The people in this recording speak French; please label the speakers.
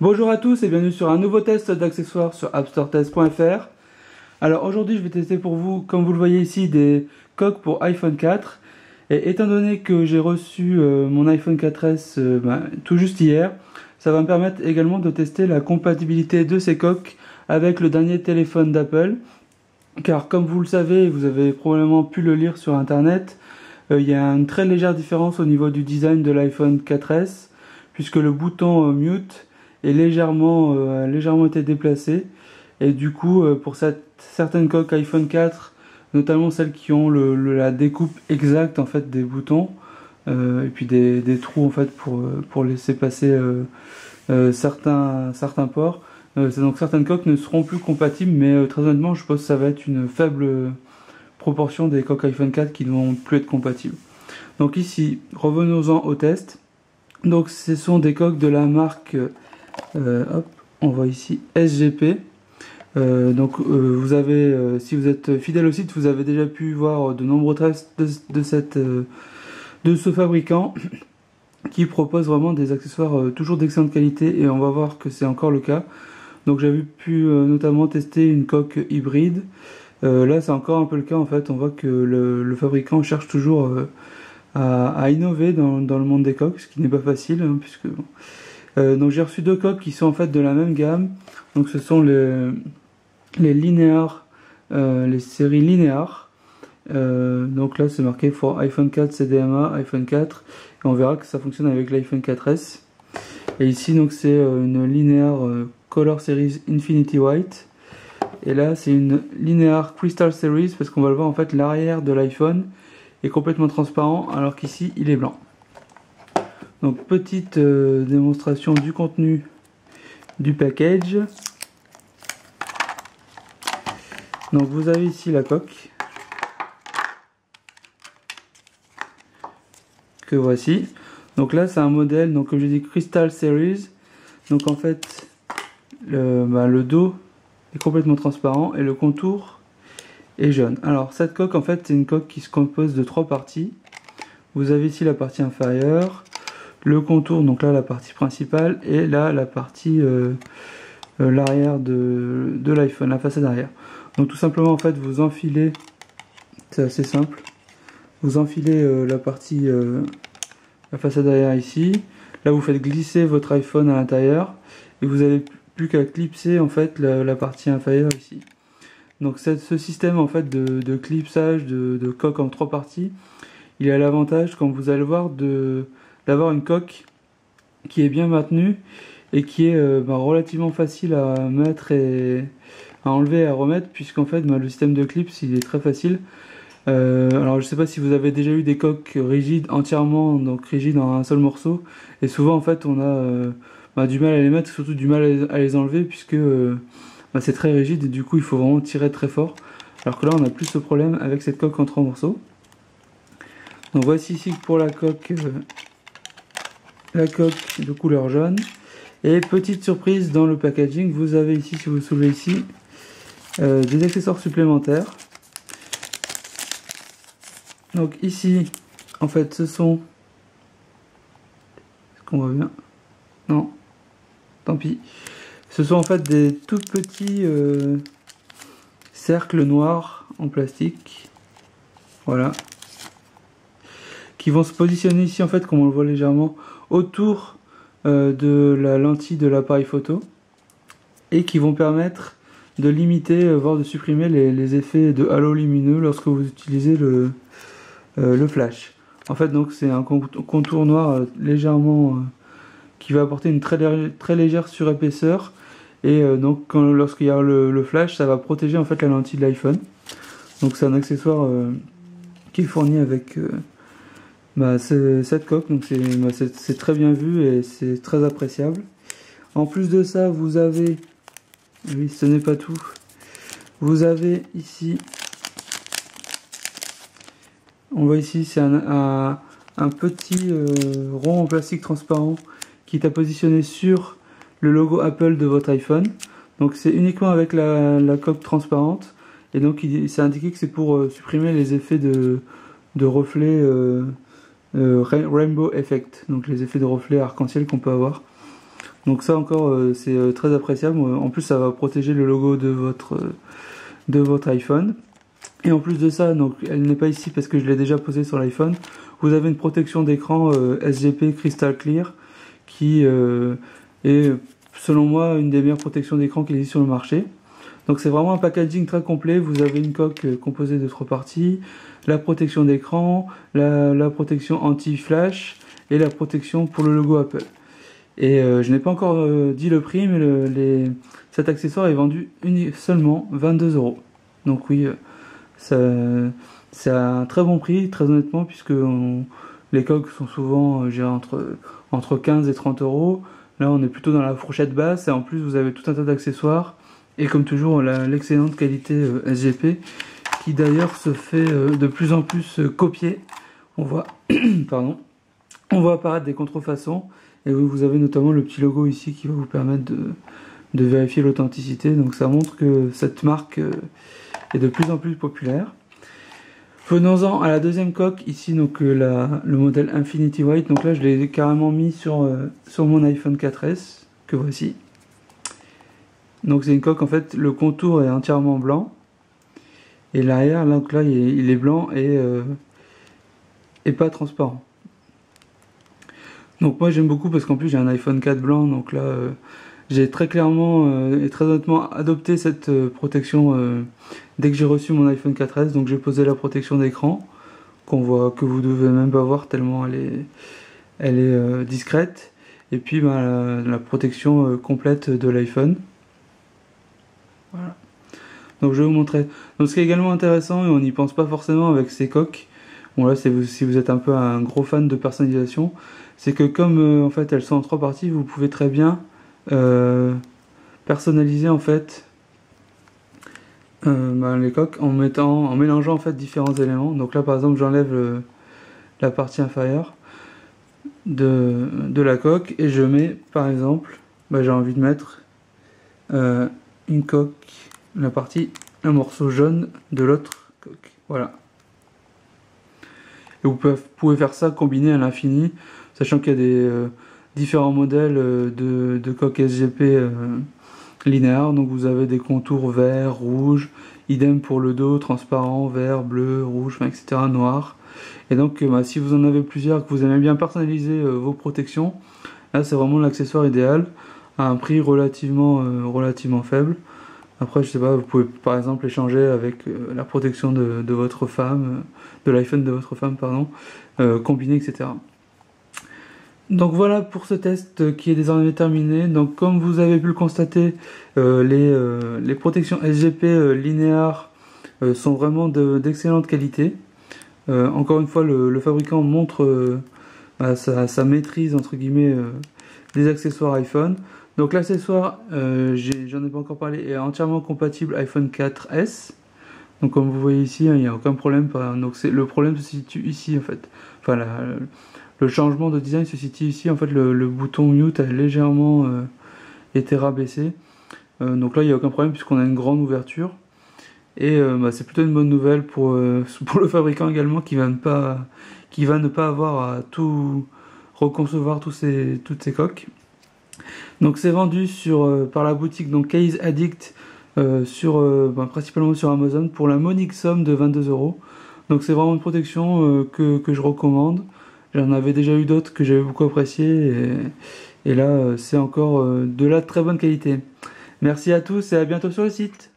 Speaker 1: Bonjour à tous et bienvenue sur un nouveau test d'accessoires sur appstoretest.fr. Alors aujourd'hui je vais tester pour vous, comme vous le voyez ici, des coques pour iPhone 4. Et étant donné que j'ai reçu mon iPhone 4S tout juste hier, ça va me permettre également de tester la compatibilité de ces coques avec le dernier téléphone d'Apple. Car comme vous le savez, vous avez probablement pu le lire sur internet, il y a une très légère différence au niveau du design de l'iPhone 4S, puisque le bouton mute est légèrement été déplacé. Et du coup, pour certaines coques iPhone 4, notamment celles qui ont la découpe exacte en fait des boutons, et puis des trous en fait pour laisser passer certains ports. Donc certaines coques ne seront plus compatibles, mais très honnêtement, je pense que ça va être une faible proportion des coques iPhone 4 qui ne vont plus être compatibles. Donc ici, revenons-en au test. Donc ce sont des coques de la marque, on voit ici SGP. Vous avez, si vous êtes fidèle au site, vous avez déjà pu voir de nombreux tests de ce fabricant qui propose vraiment des accessoires toujours d'excellente qualité, et on va voir que c'est encore le cas. Donc j'avais pu notamment tester une coque hybride. Là c'est encore un peu le cas en fait, on voit que le fabricant cherche toujours à innover dans le monde des coques, ce qui n'est pas facile, hein, puisque bon. Donc j'ai reçu deux coques qui sont en fait de la même gamme. Donc ce sont les linéaires, les séries linéaires. Donc là c'est marqué for iPhone 4 CDMA, iPhone 4, et on verra que ça fonctionne avec l'iPhone 4S. Et ici donc c'est une linéaire Color Series Infinity White, et là c'est une linéaire Crystal Series, parce qu'on va le voir en fait, l'arrière de l'iPhone est complètement transparent alors qu'ici il est blanc. Donc petite démonstration du contenu du package. Donc vous avez ici la coque que voici. Donc là c'est un modèle, donc comme je dis, Crystal Series. Donc en fait le dos est complètement transparent et le contour est jaune. Alors cette coque en fait c'est une coque qui se compose de trois parties. Vous avez ici la partie inférieure, le contour, donc là la partie principale, et là la partie l'arrière de l'iPhone, la façade arrière. Donc tout simplement en fait vous enfilez, c'est assez simple, vous enfilez la façade arrière ici, là vous faites glisser votre iPhone à l'intérieur et vous n'avez plus qu'à clipser en fait la partie inférieure ici. Donc ce système en fait de clipsage de coque en trois parties, il a l'avantage, comme vous allez le voir, d'avoir une coque qui est bien maintenue et qui est relativement facile à mettre et à enlever et à remettre, puisqu'en fait le système de clips il est très facile. Alors je sais pas si vous avez déjà eu des coques rigides, entièrement donc rigides en un seul morceau, et souvent en fait on a du mal à les mettre, surtout du mal à les enlever, puisque c'est très rigide et du coup il faut vraiment tirer très fort, alors que là on a plus ce problème avec cette coque en trois morceaux. Donc voici ici pour la coque de couleur jaune. Et petite surprise dans le packaging, vous avez ici, si vous soulevez ici, des accessoires supplémentaires. Donc ici, en fait, ce sont... Est-ce qu'on voit bien? Non, tant pis. Ce sont en fait des tout petits cercles noirs en plastique. Voilà. Qui vont se positionner ici, en fait, comme on le voit légèrement, autour de la lentille de l'appareil photo, et qui vont permettre de limiter, voire de supprimer les effets de halo lumineux lorsque vous utilisez le flash. En fait, donc c'est un contour noir légèrement qui va apporter une très légère surépaisseur, et donc lorsqu'il y a le flash, ça va protéger en fait la lentille de l'iPhone. Donc c'est un accessoire qui est fourni avec cette coque, donc c'est très bien vu et c'est très appréciable. En plus de ça, vous avez, oui, ce n'est pas tout, vous avez ici, on voit ici, c'est un petit rond en plastique transparent qui est à positionner sur le logo Apple de votre iPhone. Donc c'est uniquement avec la coque transparente, et donc c'est indiqué que c'est pour supprimer les effets de reflets Rainbow Effect, donc les effets de reflets arc-en-ciel qu'on peut avoir. Donc ça encore c'est très appréciable. En plus ça va protéger le logo de votre iPhone. Et en plus de ça, donc elle n'est pas ici parce que je l'ai déjà posée sur l'iPhone, vous avez une protection d'écran SGP Crystal Clear qui est selon moi une des meilleures protections d'écran qui existe sur le marché. Donc c'est vraiment un packaging très complet. Vous avez une coque composée de 3 parties, la protection d'écran, la protection anti-flash et la protection pour le logo Apple. Et je n'ai pas encore dit le prix, mais cet accessoire est vendu seulement 22 €. Donc oui, c'est un très bon prix, très honnêtement, puisque les coques sont souvent entre 15 et 30 €. Là on est plutôt dans la fourchette basse et en plus vous avez tout un tas d'accessoires. Et comme toujours, l'excellente qualité SGP, qui d'ailleurs se fait de plus en plus copier. On voit, pardon, on voit apparaître des contrefaçons. Et vous avez notamment le petit logo ici qui va vous permettre de vérifier l'authenticité. Donc ça montre que cette marque est de plus en plus populaire. Venons-en à la deuxième coque, ici donc le modèle Infinity White. Donc là je l'ai carrément mis sur mon iPhone 4S, que voici. Donc c'est une coque, en fait, le contour est entièrement blanc. Et l'arrière, donc là, il est blanc et pas transparent. Donc moi j'aime beaucoup parce qu'en plus j'ai un iPhone 4 blanc. Donc là, j'ai très clairement et très honnêtement adopté cette protection dès que j'ai reçu mon iPhone 4S. Donc j'ai posé la protection d'écran, qu'on voit, que vous devez même pas voir tellement elle est discrète. Et puis la protection complète de l'iPhone. Voilà. Donc je vais vous montrer. Donc ce qui est également intéressant, et on n'y pense pas forcément avec ces coques, bon là si vous êtes un peu un gros fan de personnalisation, c'est que comme en fait elles sont en 3 parties, vous pouvez très bien personnaliser en fait les coques en mélangeant en fait différents éléments. Donc là par exemple j'enlève la partie inférieure de la coque et je mets par exemple, j'ai envie de mettre une coque, un morceau jaune de l'autre coque. Voilà. Et vous pouvez faire ça combiné à l'infini, sachant qu'il y a des différents modèles de coques SGP linéaires. Donc vous avez des contours vert, rouge, idem pour le dos, transparent, vert, bleu, rouge, etc., noir. Et donc si vous en avez plusieurs, que vous aimez bien personnaliser vos protections, là c'est vraiment l'accessoire idéal, à un prix relativement faible. Après je sais pas, vous pouvez par exemple échanger avec la protection de votre femme, de l'iPhone de votre femme, pardon, combiner, etc. Donc voilà pour ce test qui est désormais terminé. Donc comme vous avez pu le constater, les protections SGP linéaires sont vraiment d'excellente qualité. Encore une fois, le fabricant montre sa maîtrise entre guillemets des accessoires iPhone. Donc l'accessoire, j'en ai pas encore parlé, est entièrement compatible iPhone 4S. Donc comme vous voyez ici, il n'y a aucun problème. Donc le problème se situe ici en fait. Enfin le changement de design se situe ici. En fait le bouton mute a légèrement été rabaissé. Donc là il n'y a aucun problème puisqu'on a une grande ouverture. Et c'est plutôt une bonne nouvelle pour le fabricant également qui va ne pas avoir à tout reconcevoir toutes ces coques. Donc c'est vendu par la boutique donc Case Addict principalement sur Amazon pour la monique somme de 22 €. Donc c'est vraiment une protection que je recommande. J'en avais déjà eu d'autres que j'avais beaucoup apprécié et là c'est encore de la très bonne qualité. Merci à tous et à bientôt sur le site.